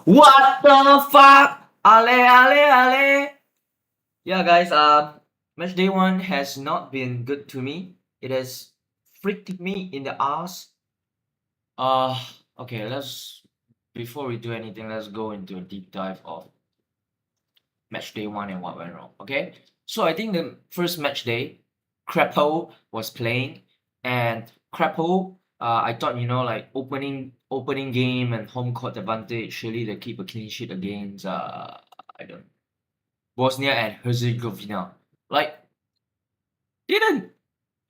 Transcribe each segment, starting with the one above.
What the fuck? Ale, ale, ale. Yeah, guys, match day one has not been good to me. It has freaked me in the ass. Uh, okay, before we do anything, let's go into a deep dive of match day one and what went wrong, okay? So I think the first match day, Crepeau was playing, and Crepeau, I thought, like opening game and home court advantage, surely they keep a clean sheet against, I don't Bosnia and Herzegovina. Like, didn't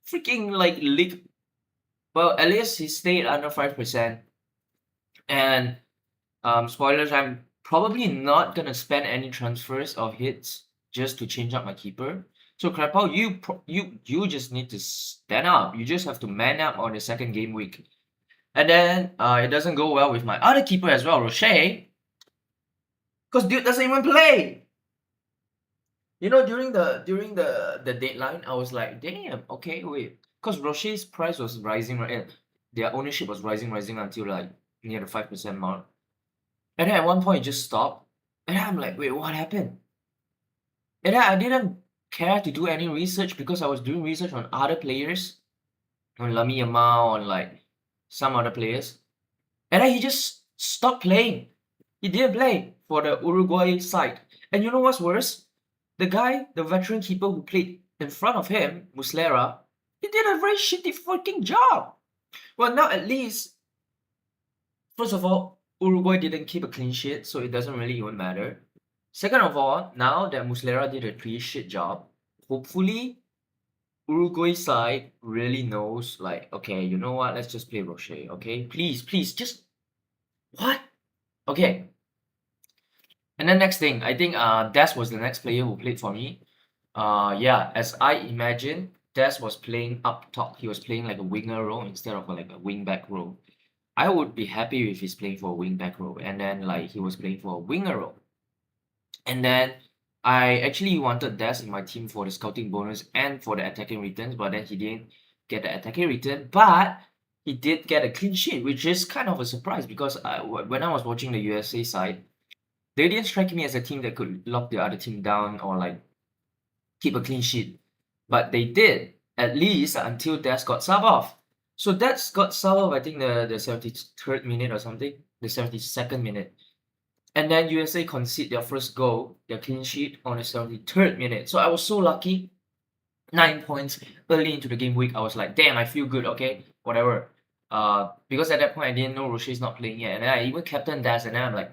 freaking like leak. Well, at least he stayed under 5%. And spoilers, I'm probably not gonna spend any transfers or hits just to change up my keeper. So Krapau, you just need to stand up. You just have to man up on the second game week. And then it doesn't go well with my other keeper as well, Rocher. Because dude doesn't even play. During the deadline, I was like, damn, okay, wait. Because Rocher's price was rising, right? And their ownership was rising until like near the 5% mark. And then at one point it just stopped. And I'm like, wait, what happened? And then I didn't care to do any research because I was doing research on other players, on Lamine Yamal, on like some other players. And then he just stopped playing. He didn't play for the Uruguay side. And you know what's worse? The guy, the veteran keeper who played in front of him, Muslera, he did a very shitty freaking job. Well, now at least, first of all, Uruguay didn't keep a clean sheet, so it doesn't really even matter. Second of all, now that Muslera did a pretty shit job, hopefully Uruguay side really knows, like, okay, you know what? Let's just play Rocher, okay? Please, just what? Okay. And then next thing, I think Des was the next player who played for me. Yeah, as I imagined, Des was playing up top. He was playing like a winger role instead of like a wing back role. I would be happy if he's playing for a wing back role, and then like he was playing for a winger role. And then I actually wanted Des in my team for the scouting bonus and for the attacking returns, but then he didn't get the attacking return. But he did get a clean sheet, which is kind of a surprise because when I was watching the USA side, they didn't strike me as a team that could lock the other team down or like keep a clean sheet. But they did, at least until Des got sub off. So Des got sub off, I think the 73rd minute or something, the 72nd minute. And then USA concede their first goal, their clean sheet, on the 73rd minute. So I was so lucky. 9 points early into the game week. I was like, damn, I feel good, okay, whatever. Because at that point I didn't know Rocher's not playing yet. And then I even captained Das, and then I'm like,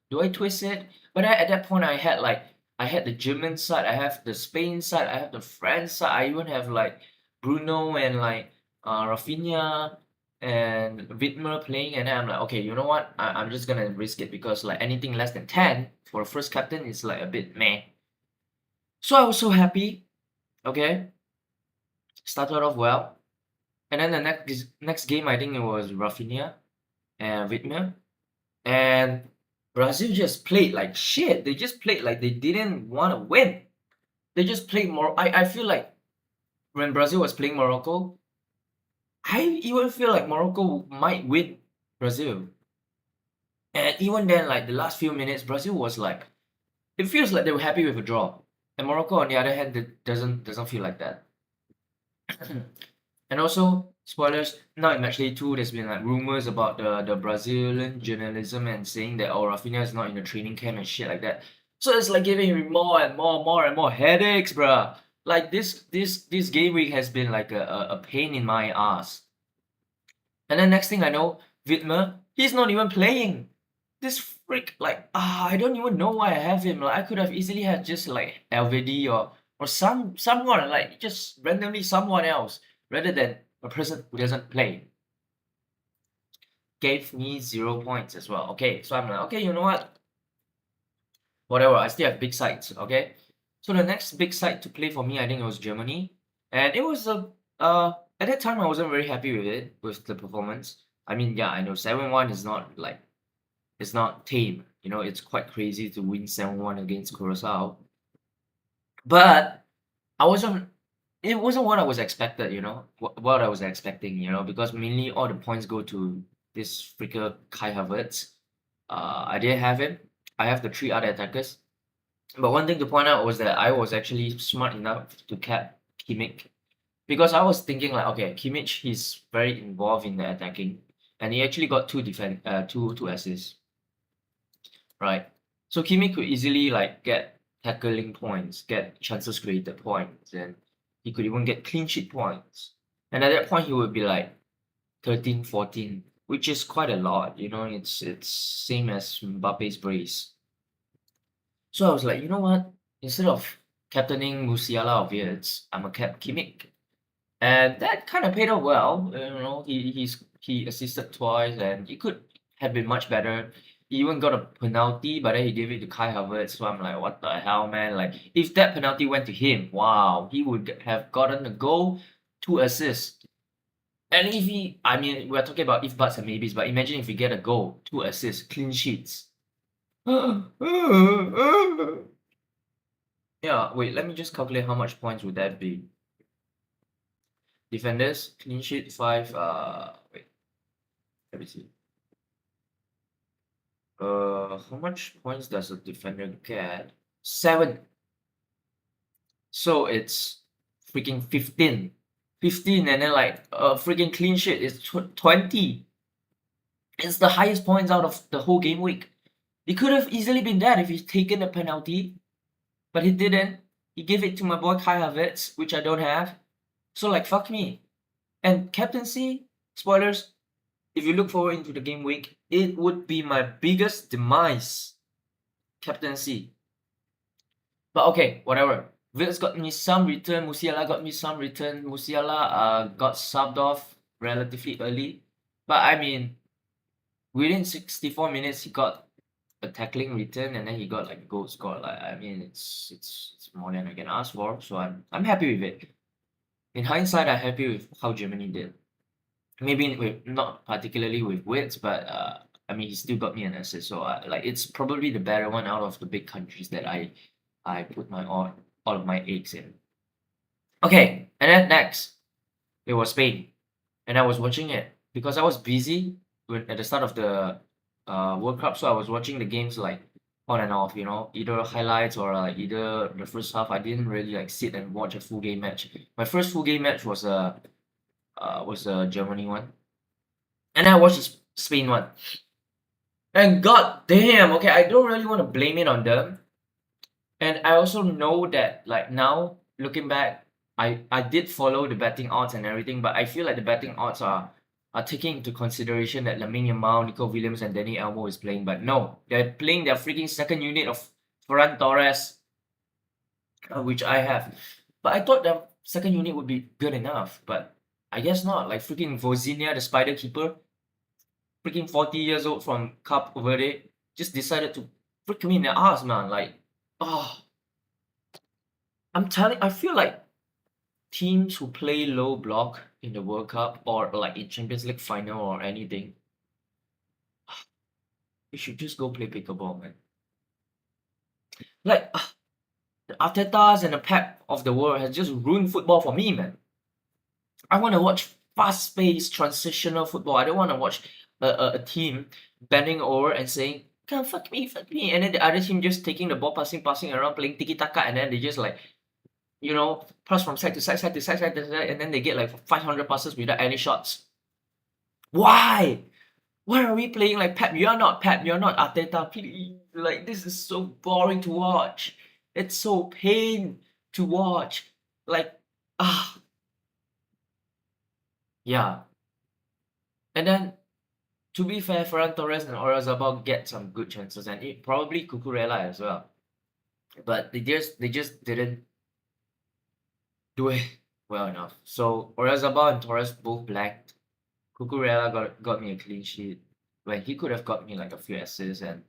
do I twist it? But then at that point I had the German side, I have the Spain side, I have the France side, I even have like Bruno and like Rafinha and Widmer playing, and then I'm like, okay, you know what? I'm just gonna risk it because like anything less than 10 for a first captain is like a bit meh. So I was so happy, okay? Started off well. And then the next game, I think it was Rafinha and Widmer. And Brazil just played like shit. They just played like they didn't want to win. They just played more. I feel like when Brazil was playing Morocco, I even feel like Morocco might win Brazil. And even then, like the last few minutes, Brazil was like, it feels like they were happy with a draw. And Morocco, on the other hand, doesn't feel like that. And also, spoilers, now in match day 2, there's been like rumors about the Brazilian journalism and saying that, oh, Rafinha is not in the training camp and shit like that. So it's like giving me more and more headaches, bruh. Like this game week has been like a pain in my ass. And then next thing I know, Widmer, he's not even playing. This freak, like, I don't even know why I have him. Like, I could have easily had just like LVD or someone, like just randomly someone else rather than a person who doesn't play. Gave me 0 points as well. Okay, so I'm like, okay, you know what? Whatever, I still have big sides, okay? So the next big side to play for me, I think it was Germany. And it was at that time I wasn't very happy with it, with the performance. I mean, yeah, I know 7-1 is not like, it's not tame. You know, it's quite crazy to win 7-1 against Curacao. But it wasn't what I was expected, you know, what I was expecting, you know, because mainly all the points go to this freaker Kai Havertz. I didn't have him. I have the 3 other attackers. But one thing to point out was that I was actually smart enough to cap Kimmich because I was thinking like, okay, Kimmich, he's very involved in the attacking, and he actually got two assists, right? So Kimmich could easily like get tackling points, get chances created points, and he could even get clean sheet points. And at that point, he would be like 13, 14, which is quite a lot. You know, it's same as Mbappe's brace. So I was like, you know what? Instead of captaining Musiala of Wirtz, I'm a cap Kimmich. And that kind of paid off well. You know, he assisted twice, and he could have been much better. He even got a penalty, but then he gave it to Kai Havertz. So I'm like, what the hell, man? Like, if that penalty went to him, wow, he would have gotten a goal, 2 assists. And if he, I mean, we're talking about if buts and maybes, but imagine if he get a goal, 2 assists, clean sheets. Yeah, wait, let me just calculate how much points would that be. Defenders, clean sheet 5, wait, let me see. How much points does a defender get? 7. So it's freaking 15. 15 and then like a freaking clean sheet is 20. It's the highest points out of the whole game week. It could have easily been that if he's taken a penalty, but he didn't. He gave it to my boy Kai Havertz, which I don't have. So like fuck me. And captaincy, spoilers, if you look forward into the game week, it would be my biggest demise. Captaincy. But okay, whatever. Wirtz got me some return. Musiala got me some return. Musiala got subbed off relatively early. But I mean, within 64 minutes, he got a tackling return and then he got like a goal scored. Like I mean, it's more than I can ask for. So I'm happy with it. In hindsight, I'm happy with how Germany did. Maybe with not particularly with Wirtz, but I mean, he still got me an assist. So like it's probably the better one out of the big countries that I put my all of my eggs in. Okay, and then next it was Spain, and I was watching it because I was busy at the start of the World Cup, so I was watching the games like on and off, you know, either highlights or like either the first half. I didn't really like sit and watch a full game match. My first full game match was a Germany one, and I watched the Spain one. And god damn, okay, I don't really want to blame it on them. And I also know that like now looking back, I did follow the betting odds and everything, but I feel like the betting odds are taking into consideration that Lamine Yamal, Nico Williams, and Dani Olmo is playing. But no, they're playing their freaking second unit of Ferran Torres, which I have. But I thought the second unit would be good enough, but I guess not. Like freaking Vozinha, the Spider Keeper, freaking 40 years old from Cape Verde, just decided to freak me in the ass, man. Like, oh, I feel like teams who play low block in the World Cup or like in Champions League final or anything, you should just go play pickleball, man. Like, the Artetas and the Pep of the world has just ruined football for me, man. I want to watch fast-paced transitional football. I don't want to watch a team bending over and saying, "Come fuck me," and then the other team just taking the ball, passing around, playing tiki taka, and then they just like, you know, pass from side to side, side to side, side to side, and then they get like 500 passes without any shots. Why? Why are we playing like Pep? You're not Pep. You're not Arteta. Please, like this is so boring to watch. It's so pain to watch. Like, ah, yeah. And then to be fair, Ferran Torres and Oyarzabal get some good chances, and it probably Cucurella as well. But they just didn't do it well enough. So Oyarzabal and Torres both blanked. Cucurella got me a clean sheet when he could have got me like a few assists, and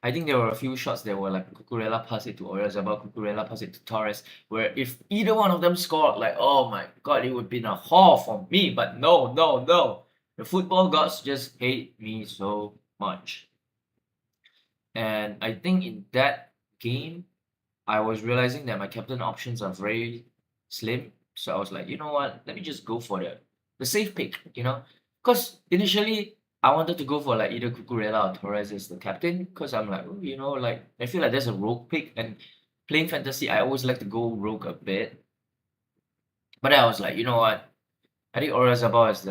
I think there were a few shots that were like Cucurella pass it to Oyarzabal, Cucurella pass it to Torres, where if either one of them scored, like oh my god, it would be a haul for me. But no, no, no. The football gods just hate me so much. And I think in that game, I was realizing that my captain options are very slim. So I was like, you know what? Let me just go for the safe pick, you know? Because initially I wanted to go for like either Cucurella or Torres as the captain because I'm like, like I feel like there's a rogue pick, and playing fantasy, I always like to go rogue a bit. But then I was like, you know what? I think Oyarzabal is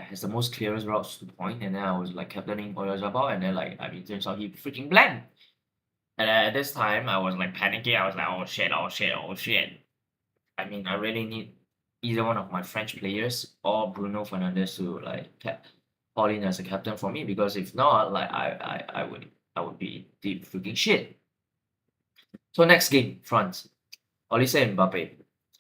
has the most clearest routes to the point, and then I was like captaining Oyarzabal, and then turns out he freaking blanked. And at this time, I was like panicking. I was like, oh shit, oh shit, oh shit. I mean, I really need either one of my French players or Bruno Fernandes to fall in as a captain for me, because if not, I would be deep freaking shit. So next game, France, Olise and Mbappe.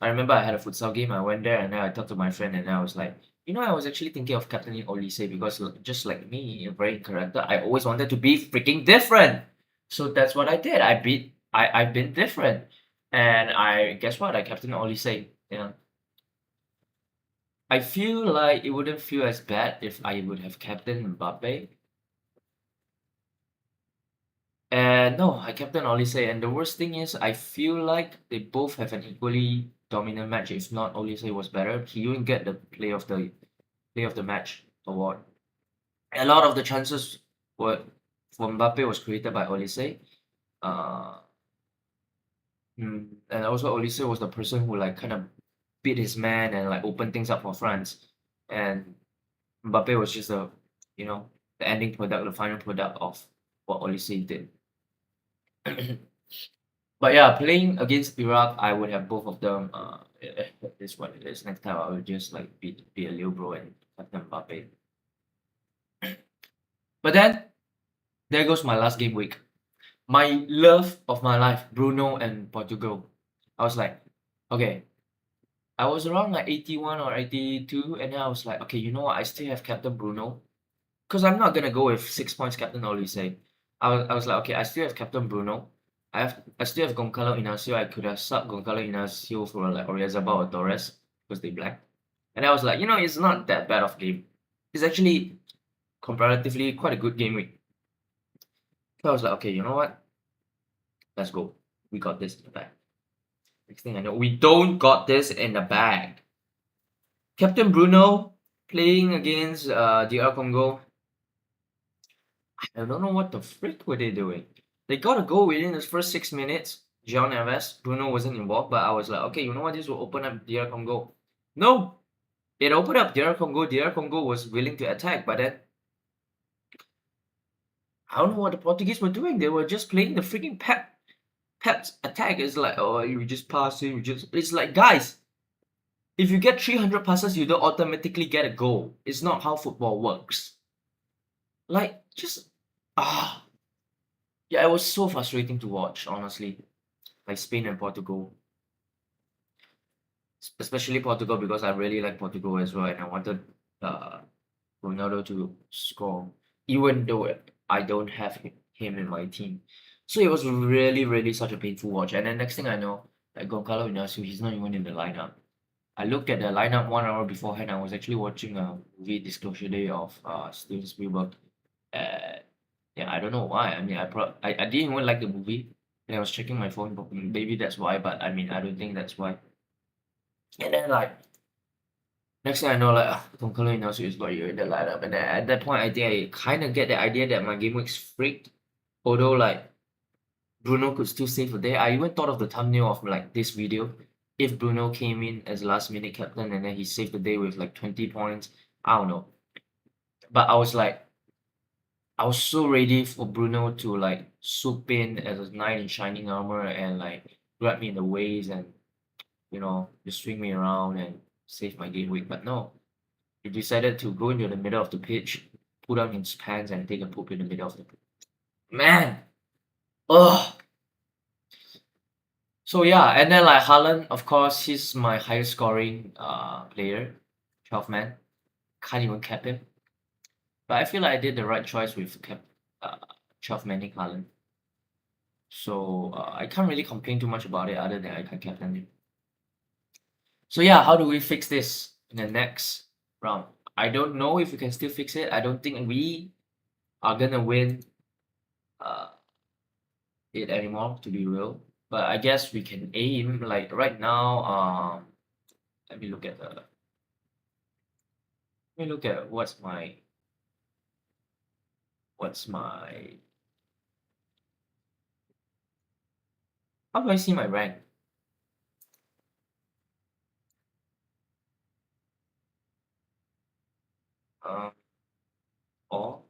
I remember I had a futsal game. I went there and then I talked to my friend and I was like, I was actually thinking of captaining Olise because just like me, a very character, I always wanted to be freaking different. So that's what I did. I've been different. And I guess what? I captained Olise. I feel like it wouldn't feel as bad if I would have captained Mbappe. And no, I captained Olise. And the worst thing is, I feel like they both have an equally dominant match. If not, Olise was better. He didn't get the play of the match award. A lot of the chances were for Mbappe was created by Olise. Uh, and also Olise was the person who kind of beat his man and opened things up for France. And Mbappe was just the ending product, the final product of what Olise did. But yeah, playing against Iraq, I would have both of them. This what it is. Next time I will just be a little bro and captain Mbappe. But then there goes my last game week. My love of my life, Bruno and Portugal. I was like, okay, I was around 81 or 82, and then I was like, okay, you know what? I still have Captain Bruno, because I'm not gonna go with 6 points Captain Olise. I was like, okay, I still have Captain Bruno. I still have Goncalo Inacio. I could have subbed Goncalo Inacio for Oyarzabal or Torres because they black. And I was like, it's not that bad of game. It's actually comparatively quite a good game week. So I was like, okay, you know what? Let's go. We got this in the bag. Next thing I know, we don't got this in the bag. Captain Bruno playing against DR Congo. I don't know what the frick were they doing. They got a goal within the first 6 minutes. Jean Neves, Bruno wasn't involved, but I was like, okay, you know what? This will open up DR Congo. No, it opened up DR Congo. DR Congo was willing to attack, but then I don't know what the Portuguese were doing. They were just playing the freaking Pep's attack. Is like, oh, you just pass it. It's like, guys, if you get 300 passes, you don't automatically get a goal. It's not how football works. Yeah, it was so frustrating to watch, honestly. Like Spain and Portugal, especially Portugal, because I really like Portugal as well, and I wanted uh, Ronaldo to score, even though I don't have him in my team. So it was really, really such a painful watch. And then next thing I know, Goncalo Inacio, he's not even in the lineup. I looked at the lineup 1 hour beforehand. I was actually watching a movie Disclosure Day of Steven Spielberg. Yeah, I don't know why. I mean, I didn't even like the movie, and I was checking my phone, but maybe that's why. But I mean, I don't think that's why. And then next thing I know, Goncalo Inacio is not in the lineup, and then at that point, I think I kind of get the idea that my game week's freaked. Although Bruno could still save a day. I even thought of the thumbnail of this video. If Bruno came in as last minute captain and then he saved the day with 20 points, I don't know. But I was so ready for Bruno to swoop in as a knight in shining armor and grab me in the waist and just swing me around and save my game week. But no, he decided to go into the middle of the pitch, put on his pants and take a poop in the middle of the pitch. Man, ugh. So yeah, and then Haaland, of course, he's my highest scoring player, 12 man. Can't even cap him. But I feel like I did the right choice with 12 manning Haaland. So I can't really complain too much about it other than I can captain him. So yeah, how do we fix this in the next round? I don't know if we can still fix it. I don't think we are gonna win it anymore, to be real. But I guess we can aim right now. Let me look at what's my what's my how do I see my rank? Um, or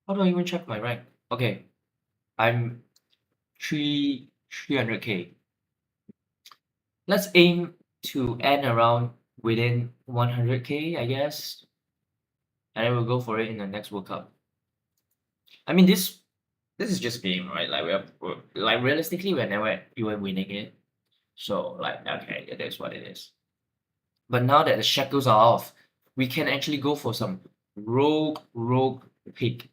how do I even check my rank? Okay, I'm 300K. Let's aim to end around within 100K, I guess, and then we'll go for it in the next World Cup. I mean, this is just game, right? Like we're like realistically, we're never even winning it. So like, okay, it is what it is. But now that the shackles are off, we can actually go for some rogue pick.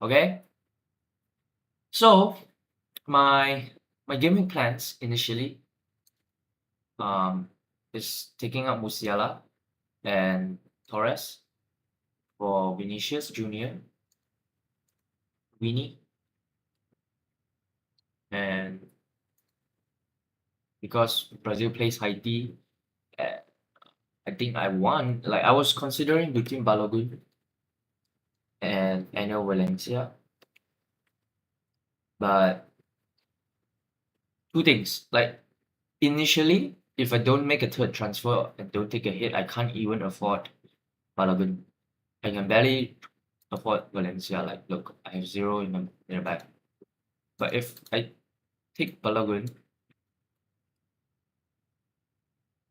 Okay? So my gaming plans initially is taking up Musiala and Torres for Vinicius Junior, Winnie, and because Brazil plays Haiti, uh, I think I was considering between Balogun and Enel Valencia, but two things. Like initially, if I don't make a third transfer and don't take a hit, I can't even afford Balogun. I can barely afford Valencia. Like, look, I have zero in the back. But if I take Balogun,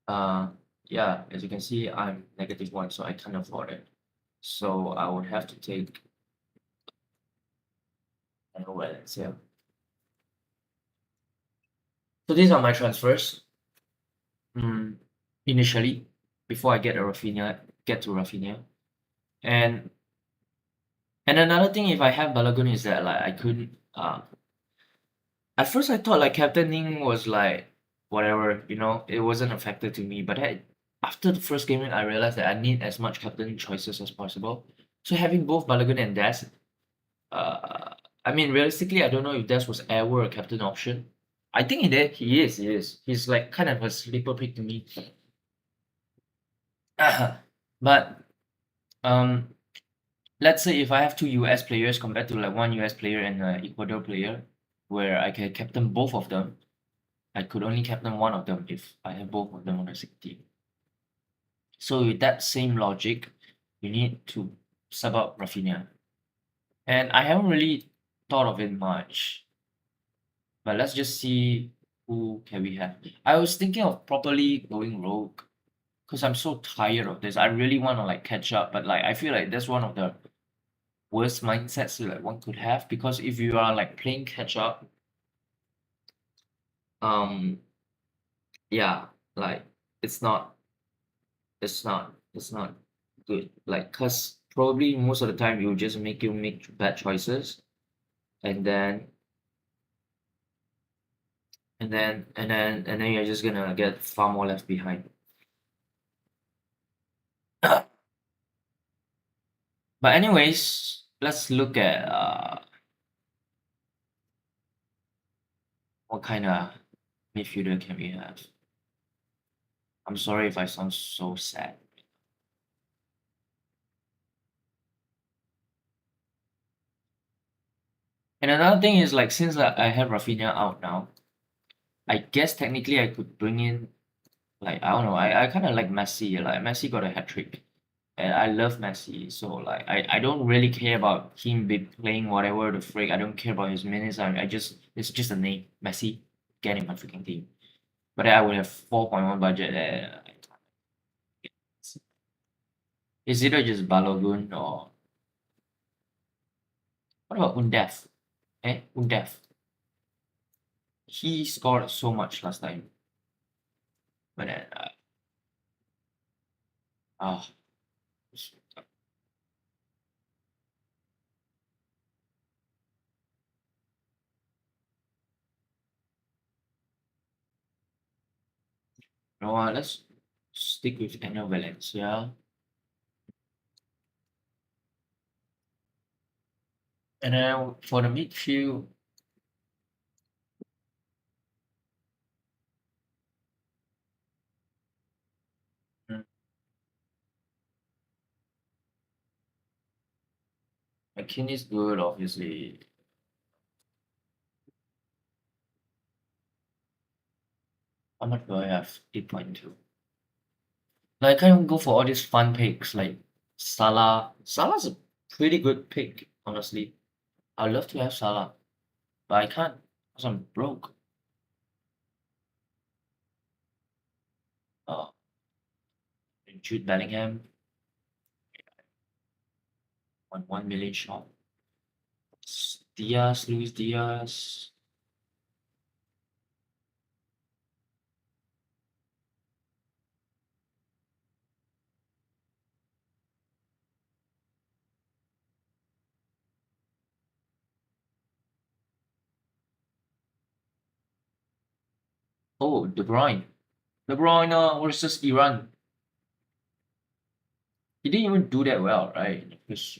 uh, yeah, as you can see, I'm -1, so I can't afford it. So I would have to take Valencia. So these are my transfers. Mm, initially, before I get to Rafinha. And another thing, if I have Balogun, is that like I couldn't. At first, I thought like captaining was like whatever, it wasn't a factor to me. But after the first game, I realized that I need as much captain choices as possible. So having both Balogun and Des, I mean, realistically, I don't know if Des was ever a captain option. I think he did. He is. He is. He's like kind of a sleeper pick to me. But um, let's say if I have two US players compared to like one US player and an Ecuador player, where I can captain both of them, I could only captain one of them if I have both of them on the same team. So with that same logic, you need to sub out Rafinha. And I haven't really thought of it much, but let's just see who can we have. I was thinking of properly going rogue because I'm so tired of this. I really want to like catch up, but like I feel like that's one of the worst mindsets that one could have because if you are like playing catch up, um, yeah, like it's not, it's not good. Like, cause probably most of the time you just make bad choices, and then and then you're just gonna get far more left behind. But anyways, let's look at what kind of midfielder can we have. I'm sorry if I sound so sad. And another thing is like since I have Rafinha out now, I guess technically I could bring in like I don't know, I kind of like Messi. Like Messi got a hat trick, and I love Messi. So like I don't really care about him be playing whatever the freak. I don't care about his minutes. I just it's just a name, Messi. Get in my freaking team. But then I would have 4.1 budget. It's either just Balogun or what about Undef? Undef. He scored so much last time, but then ah. No, let's stick with Enel Valencia. And then for the midfield, mm, McKinney is good, obviously. How much do I have? 8.2. Like, I can't even go for all these fun picks like Salah. Salah's a pretty good pick, honestly. I'd love to have Salah, but I can't because I'm broke. Uh, Jude Bellingham on 1 million shot. Diaz, Luis Diaz. Oh, De Bruyne. De Bruyne versus Iran. He didn't even do that well, right? In first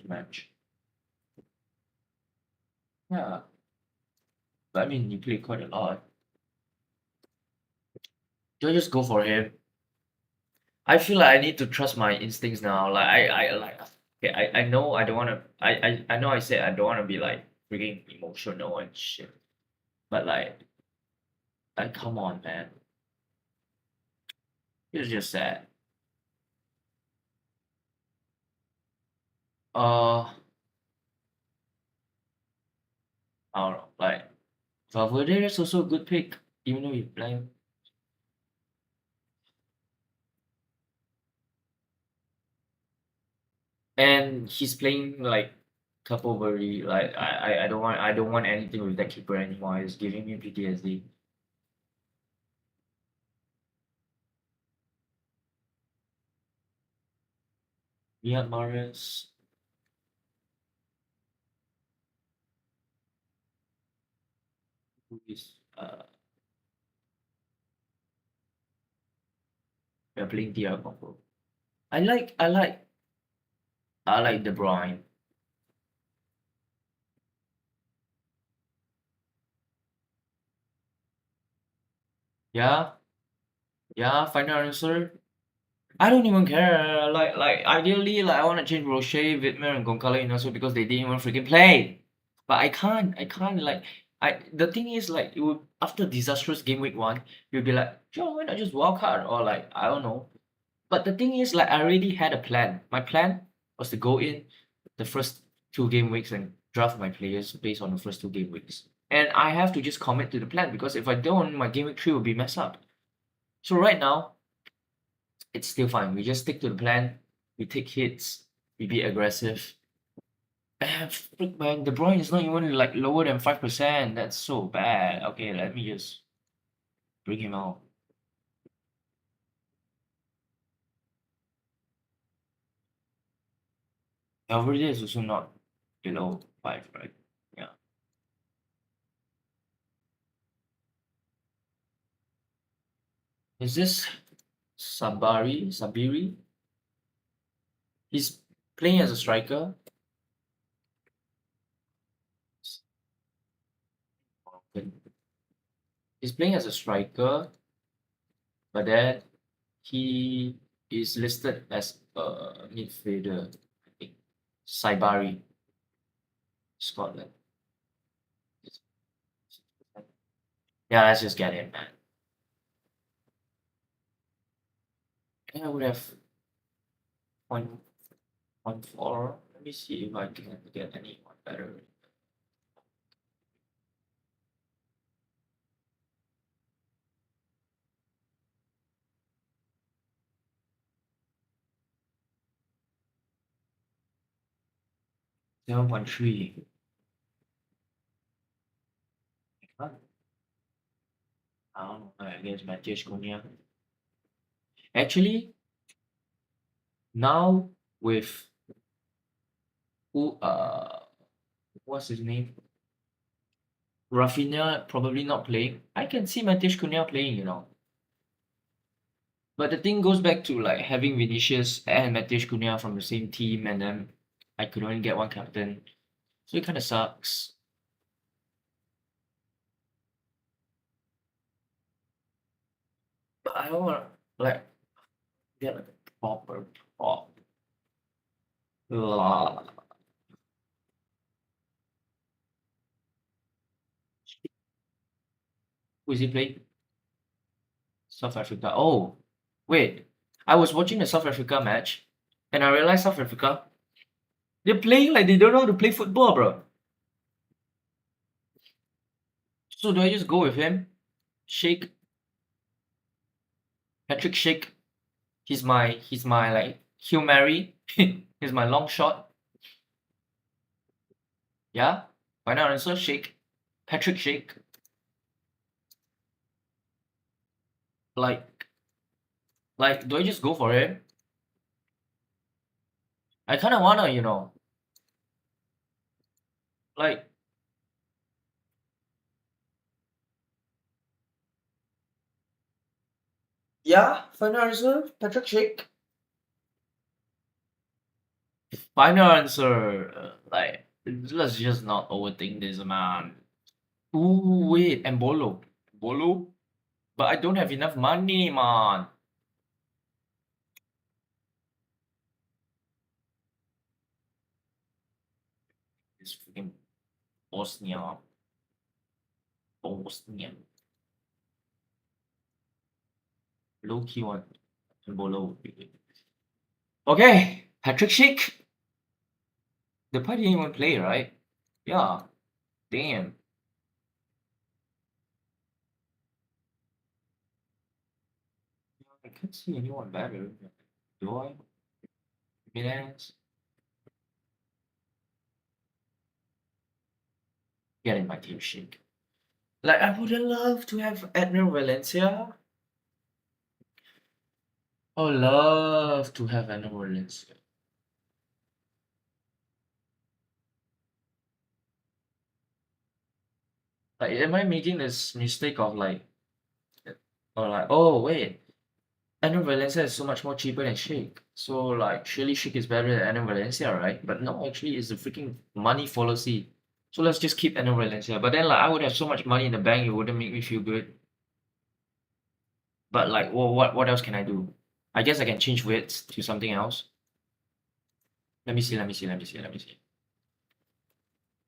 match. Yeah, but I mean, he played quite a lot. Do I just go for him? I feel like I need to trust my instincts now. Like I like okay, I know I don't wanna I know I said I don't wanna be like freaking emotional and shit. But like come on man. It's just sad. Uh I don't know, like Valverde is also a good pick, even though you play him. And he's playing like Capo Verde. Like I don't want anything with that keeper anymore. It's giving me PTSD. Riyad Mahrez. Who is we're playing Thiago. I like De Bruyne. Yeah, yeah, final answer. I don't even care. Like ideally, like I want to change Roche, Vidmer, and Goncalo Inacio because they didn't even freaking play. But I can't like I. The thing is like it would after disastrous game week 1, you'll be like, sure, why not just wild card or like I don't know. But the thing is like I already had a plan. My plan was to go in the first 2 game weeks and draft my players based on the first 2 game weeks. And I have to just commit to the plan because if I don't, my game week 3 will be messed up. So right now, it's still fine. We just stick to the plan. We take hits. We be aggressive. Freak man, De Bruyne is not even like lower than 5%. That's so bad. Okay, let me just bring him out. Valverde is also not below 5, right? Yeah. Is this Sabiri? He's playing as a striker. He's playing as a striker, but then he is listed as a midfielder. I think Saibari, Scotland. Yeah, let's just get him, man. And I would have 0.14. Let me see if I can get anyone better. Seven point three. I don't know. I guess Matthias Cunha. Actually, now with who what's his name? Rafinha probably not playing. I can see Matthias Cunha playing, you know. But the thing goes back to like having Vinicius and Matheus Cunha from the same team, and then I could only get one captain, so it kind of sucks. But I don't want to like get like a proper prop. La. Who is he playing? South Africa. Oh, wait. I was watching the South Africa match and I realized South Africa, they're playing like they don't know how to play football, bro. So do I just go with him? Sheikh, Patrick Sheikh. He's my like Hail Mary. He's my long shot. Yeah? Why not answer Sheikh? Patrick Sheikh. Like do I just go for him? I kinda wanna, like yeah, final answer, Patrick Sheikh. Final answer, let's just not overthink this, man. Ooh, wait, Embolo. Embolo? But I don't have enough money, man. It's freaking Bosnia. Bosnia. Low key one. Embolo would be good. Okay, Patrick Schick. The party didn't even play, right? Yeah. Damn. I can't see anyone better. Do I? Milan? Get in my team, Schick. Like, I would love to have Edner Valencia. I would love to have Edner Valencia. Like, am I making this mistake of oh wait, Edner Valencia is so much more cheaper than Schick. So like, surely Schick is better than Edner Valencia, right? But no, actually, it's the freaking money fallacy. So let's just keep Edner Valencia. But then like, I would have so much money in the bank, it wouldn't make me feel good. But like, well, what else can I do? I guess I can change weights to something else. Let me see.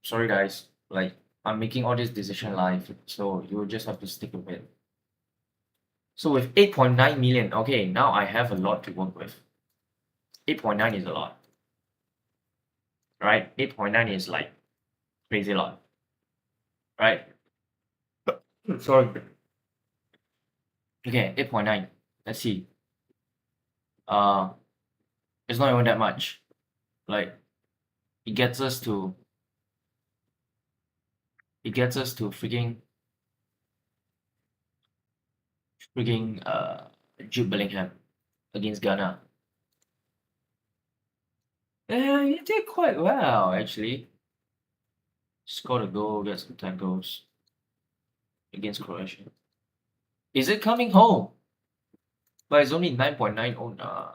Sorry guys, like I'm making all this decision live, so you'll just have to stick with it. So with 8.9 million, okay, now I have a lot to work with. 8.9 is a lot, right? 8.9 is like crazy lot, right? Sorry. Okay, 8.9. Let's see. It's not even that much. Like, it gets us to freaking Jude Bellingham against Ghana. Yeah, he did quite well actually. Scored a goal, got some tackles against Croatia. Is it coming home? But it's only 9.9. Oh nah.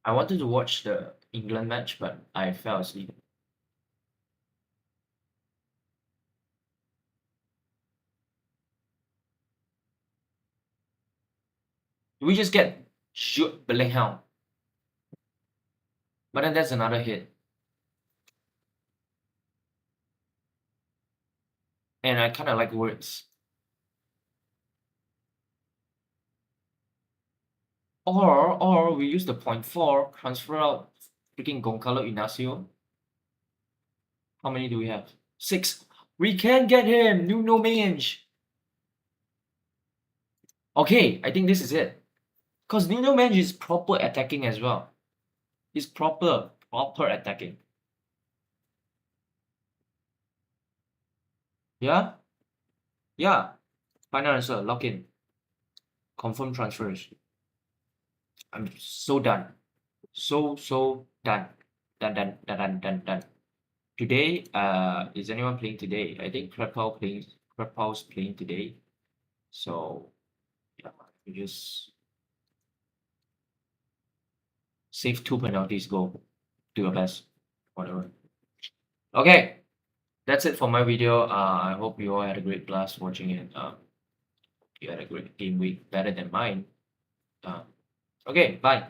I wanted to watch the England match, but I fell asleep. Do we just get Jude Bellingham? But then that's another hit. And I kinda like words. Or we use the 0.4, transfer out freaking Goncalo Inacio. How many do we have? 6. We can get him! Nuno Mendes! Okay, I think this is it. Because Nuno Mendes is proper attacking as well. He's proper attacking. Yeah? Yeah. Final answer, lock in. Confirm transfers. I'm so done. So done. Done. Today, is anyone playing today? I think Krapau's playing today. So yeah, you just save 2 penalties, go. Do your best. Whatever. Okay. that's it for my video. I hope you all had a great blast watching it. You had a great game week, better than mine. Okay, bye.